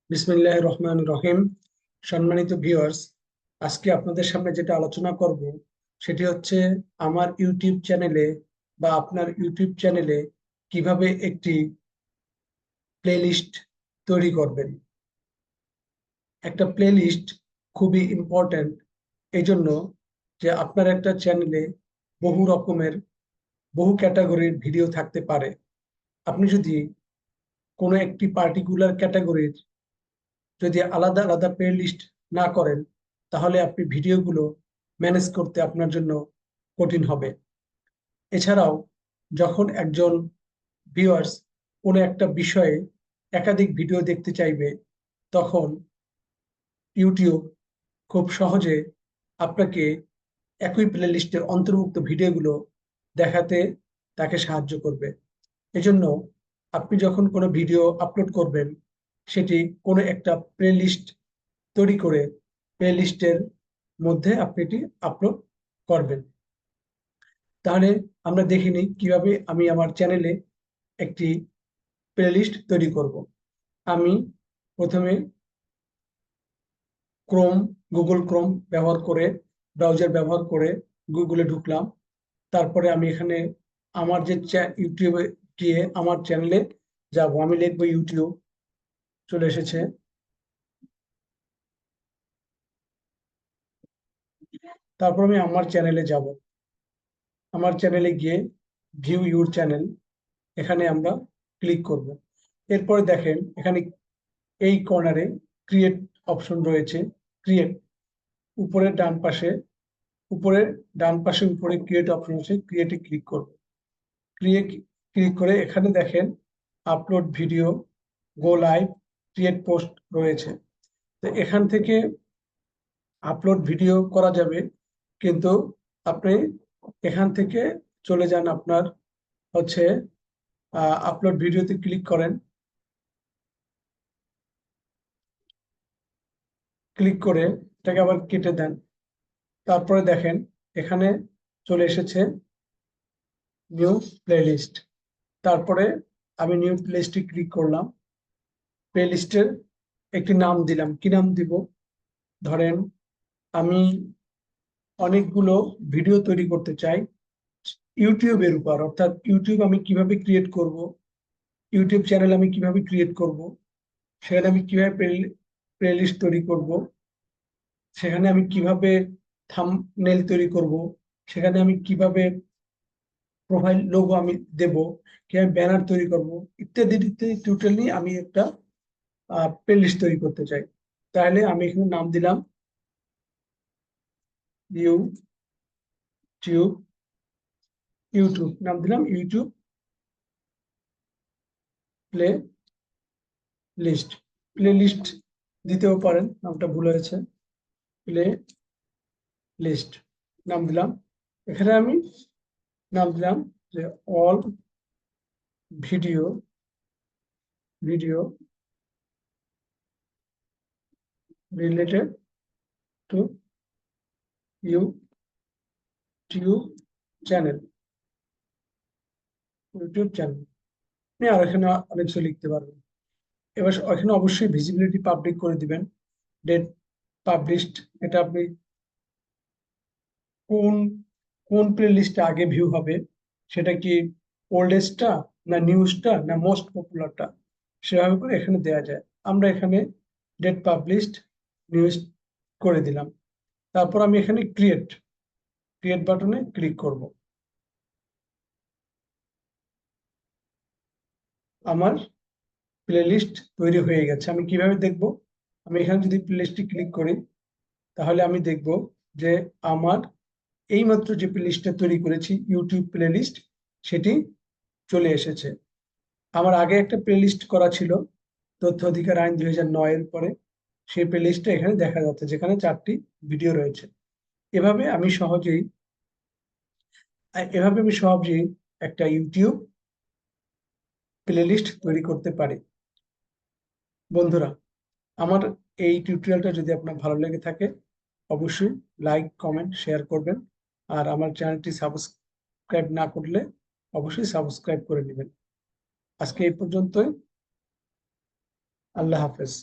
বিসমিল্লাহির রহমানির রহিম। সম্মানিত ভিউয়ার্স, আজকে আপনাদের সামনে যেটা আলোচনা করব সেটি হচ্ছে আমার ইউটিউব চ্যানেলে বা আপনার ইউটিউব চ্যানেলে কিভাবে একটি প্লেলিস্ট তৈরি করবেন। একটা প্লেলিস্ট খুবই ইম্পর্ট্যান্ট এই জন্য যে আপনার একটা চ্যানেলে বহু রকমের বহু ক্যাটাগরির ভিডিও থাকতে পারে। আপনি যদি কোনো একটি পার্টিকুলার ক্যাটাগরির যদি আলাদা আলাদা প্লে লিস্ট না করেন, তাহলে আপনি ভিডিওগুলো ম্যানেজ করতে আপনার জন্য কঠিন হবে। এছাড়াও যখন একজন ভিউয়ার্স কোনো একটা বিষয়ে একাধিক ভিডিও দেখতে চাইবে, তখন ইউটিউব খুব সহজে আপনাকে একই প্লে লিস্টের অন্তর্ভুক্ত ভিডিওগুলো দেখাতে তাকে সাহায্য করবে। এজন্য আপনি যখন কোনো ভিডিও আপলোড করবেন, সেটি কোনো একটা প্লে লিস্ট তৈরি করে প্লে লিস্টের মধ্যে আপনি এটি আপলোড করবেন। তাহলে আমরা দেখে নিই কিভাবে আমি আমার চ্যানেলে একটি প্লে লিস্ট তৈরি করব। আমি প্রথমে ক্রোম গুগল ক্রোম ব্যবহার করে ব্রাউজার ব্যবহার করে গুগলে ঢুকলাম। তারপরে আমি এখানে আমার যে ইউটিউবে গিয়ে আমার চ্যানেলে যাব, আমি লিখবো ইউটিউব। চলে এসেছে। তারপর আমি আমার চ্যানেলে যাব। আমার চ্যানেলে গিয়ে ভিউ ইউর চ্যানেল, এখানে আমরা ক্লিক করব। এরপরে দেখেন এখানে এই কর্নারে ক্রিয়েট অপশন রয়েছে। ক্রিয়েট উপরে ডান পাশে, উপরে ক্রিয়েট অপশন আছে, ক্রিয়েটে ক্লিক করব। ক্রিয়েট ক্লিক করে এখানে দেখেন আপলোড ভিডিও, গো লাইভ, ক্রিয়েট পোস্ট রয়েছে। তো এখান থেকে আপলোড ভিডিও করা যাবে, কিন্তু আপনি এখান থেকে চলে যান আপনার হচ্ছে আপলোড ভিডিওতে ক্লিক করেন। ক্লিক করে এটাকে আবার কেটে দেন। তারপরে দেখেন এখানে চলে এসেছে নিউ প্লেলিস্ট। তারপরে আমি নিউ প্লেলিস্টে ক্লিক করলাম। প্লেলিস্টের একটি নাম দিলাম। কি নাম দিব? ধরেন আমি অনেকগুলো ভিডিও তৈরি করতে চাই ইউটিউবের উপর, অর্থাৎ ইউটিউব আমি কিভাবে ক্রিয়েট করব, ইউটিউব চ্যানেল আমি কিভাবে ক্রিয়েট করব, সেখানে আমি কিভাবে প্লেলিস্ট তৈরি করব, সেখানে আমি কিভাবে থাম্বনেল তৈরি করব, সেখানে আমি কিভাবে প্রোফাইল লোগো আমি দেব, কিভাবে ব্যানার তৈরি করব, ইত্যাদি ইত্যাদি টিউটোরিয়াল নিয়ে আমি একটা প্লেলিস্ট তৈরি করতে চাই। তাহলে আমি এখানে নাম দিলাম ইউটিউব। ইউটিউব নাম দিলাম YouTube playlist. Playlist দিতেও পারেন, নামটা ভুল হয়েছে। প্লে লিস্ট নাম দিলাম। এখানে আমি নাম দিলাম যে all video video related to YouTube channel. YouTube channel আপনি আর এখানে অনেক কিছু লিখতে পারবেন। এবার এখানে অবশ্যই ভিজিবিলিটি পাবলিক করে দিবেন। ডেট পাবলিশড, এটা আপনি কোন কোন প্লে লিস্টে আগে ভিউ হবে, সেটা কি ওল্ডেস্টটা না নিউজটা না মোস্ট পপুলারটা, সেভাবে করে এখানে দেওয়া যায়। আমরা এখানে ডেট পাবলিশড নিউজ করে দিলাম। তারপর আমি এখানে ক্রিয়েট ক্রিয়েট বাটনে ক্লিক করব। আমার প্লেলিস্ট তৈরি হয়ে গেছে। আমি কিভাবে দেখব? আমি এখানে যদি প্লেলিস্টে ক্লিক করি, তাহলে আমি দেখব যে আমার এইমাত্র যে প্লেলিস্টটা তৈরি করেছি ইউটিউব প্লেলিস্ট, সেটি চলে এসেছে। আমার আগে একটা প্লেলিস্ট করা ছিল তথ্য অধিকার আইন 2009 এর পরে, সেই প্লেলিস্টটা এখানে দেখা যাচ্ছে, যেখানে 4টি ভিডিও রয়েছে। এভাবে আমি সহজেই এভাবে আমি সহজেই একটা ইউটিউব প্লেলিস্ট তৈরি করতে পারি। বন্ধুরা, আমার এই টিউটোরিয়ালটা যদি আপনার ভালো লেগে থাকে, অবশ্যই লাইক কমেন্ট শেয়ার করবেন। আর আমার চ্যানেলটি সাবস্ক্রাইব না করলে অবশ্যই সাবস্ক্রাইব করে নেবেন। আজকে এই পর্যন্তই। আল্লাহ হাফেজ।